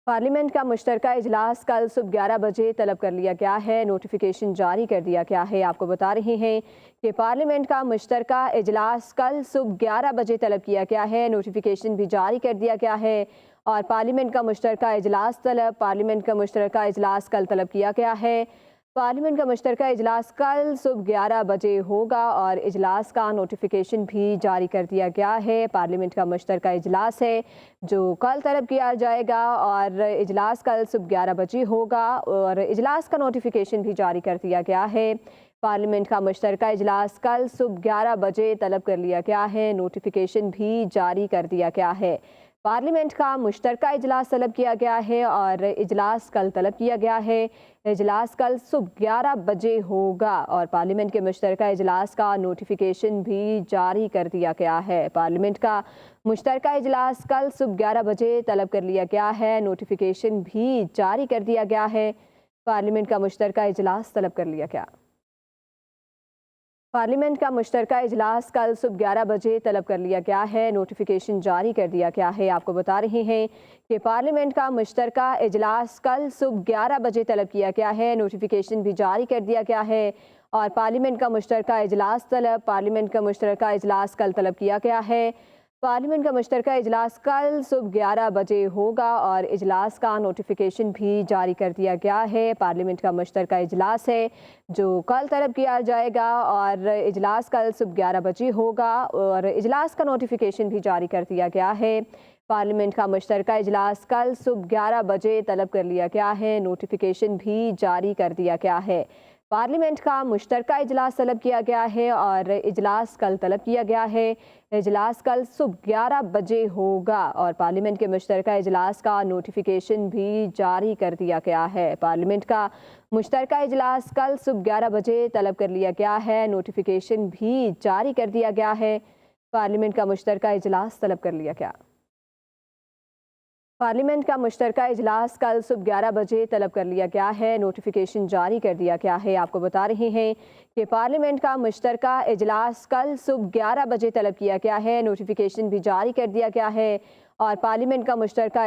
Parliament का मुश्तरका इजलास कल सुबह 11 बजे तलब कर लिया गया है। नोटिफिकेशन जारी कर दिया गया है। आपको बता रहे हैं कि पार्लियामेंट का मुश्तरका इजलास कल सुबह 11 बजे तलब किया गया है। नोटिफिकेशन भी जारी कर दिया गया है और पार्लियामेंट का मुश्तरका इजलास कल तलब किया गया है। पार्लियामेंट का मुश्तरका इजलास कल सुबह 11 बजे होगा और इजलास का नोटिफिकेशन भी जारी कर दिया गया है। पार्लियामेंट का मुश्तरका इजलास है जो कल तलब किया जाएगा और इजलास कल सुबह 11 बजे होगा और इजलास का नोटिफिकेशन भी जारी कर दिया गया है। पार्लियामेंट का मुश्तरका इजलास कल सुबह 11 बजे तलब कर लिया गया है। नोटिफिकेशन भी जारी कर दिया गया है। पार्लियामेंट का मुश्तरका इजलास तलब किया गया है और इजलास कल तलब किया गया है। इजलास कल सुबह 11 बजे होगा और पार्लियामेंट के मुश्तरका इजलास का नोटिफिकेशन भी जारी कर दिया गया है। पार्लियामेंट का मुश्तरका इजलास कल सुबह 11 बजे तलब कर लिया गया है। नोटिफिकेशन भी जारी कर दिया गया है। पार्लियामेंट का मुश्तरका इजलास तलब कर लिया गया। पार्लियामेंट का मुश्तरका इजलास कल सुबह 11 बजे तलब कर लिया गया है। नोटिफिकेशन जारी कर दिया गया है। आपको बता रहे हैं कि पार्लियामेंट का मुश्तरका इजलास कल सुबह 11 बजे तलब किया गया है। नोटिफिकेशन भी जारी कर दिया गया है और पार्लियामेंट का मुश्तरका इजलास कल तलब किया गया है। पार्लियामेंट का मुश्तरका इजलास कल सुबह 11 बजे होगा और इजलास का नोटिफिकेशन भी जारी कर दिया गया है। पार्लियामेंट का मुश्तरका इजलास है जो कल तलब किया जाएगा और इजलास कल सुबह 11 बजे होगा और इजलास का नोटिफिकेशन भी जारी कर दिया गया है। पार्लियामेंट का मुश्तरका इजलास कल सुबह 11 बजे तलब कर लिया गया है। नोटिफिकेशन भी जारी कर दिया गया है। पार्लियामेंट का मुश्तरका इजलास तलब किया गया है और इजलास कल तलब किया गया है। इजलास कल सुबह 11 बजे होगा और पार्लियामेंट के मुश्तरका इजलास का नोटिफिकेशन भी जारी कर दिया गया है। पार्लियामेंट का मुश्तरका इजलास कल सुबह 11 बजे तलब कर लिया गया है। नोटिफिकेशन भी जारी कर दिया गया है। पार्लियामेंट का मुश्तरका इजलास तलब कर लिया गया। पार्लियामेंट का मुश्तरका इजलास कल सुबह 11 बजे तलब कर लिया गया है। नोटिफिकेशन जारी कर दिया गया है। आपको बता रहे हैं कि पार्लियामेंट का मुश्तरका इजलास कल सुबह 11 बजे तलब किया गया है। नोटिफिकेशन भी जारी कर दिया गया है और पार्लियामेंट का मुश्तरका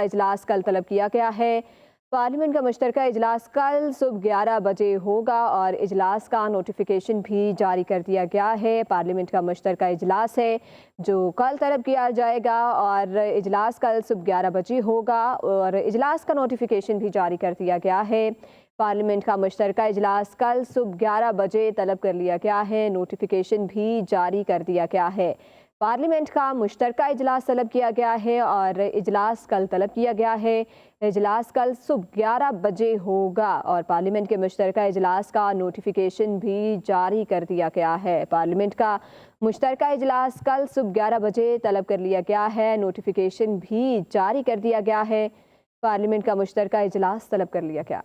इजलास कल तलब किया गया है। पार्लियामेंट का मुश्तरका इजलास कल सुबह 11 बजे होगा और इजलास का नोटिफिकेशन भी जारी कर दिया गया है। पार्लियामेंट का मुश्तरका इजलास है जो कल तलब किया जाएगा और इजलास कल सुबह 11 बजे होगा और इजलास का नोटिफिकेशन भी जारी कर दिया गया है। पार्लियामेंट का मुश्तरका इजलास कल सुबह 11 बजे तलब कर लिया गया है। नोटिफिकेशन भी जारी कर दिया गया है। पार्लियामेंट का मुश्तरका इजलास तलब किया गया है और इजलास कल तलब किया गया है। इजलास कल सुबह 11 बजे होगा और पार्लियामेंट के मुश्तरका इजलास का नोटिफिकेशन भी जारी कर दिया गया है। पार्लियामेंट का मुश्तरका इजलास कल सुबह 11 बजे तलब कर लिया गया है। नोटिफिकेशन भी जारी कर दिया गया है। पार्लियामेंट का मुश्तरका इजलास तलब कर लिया गया।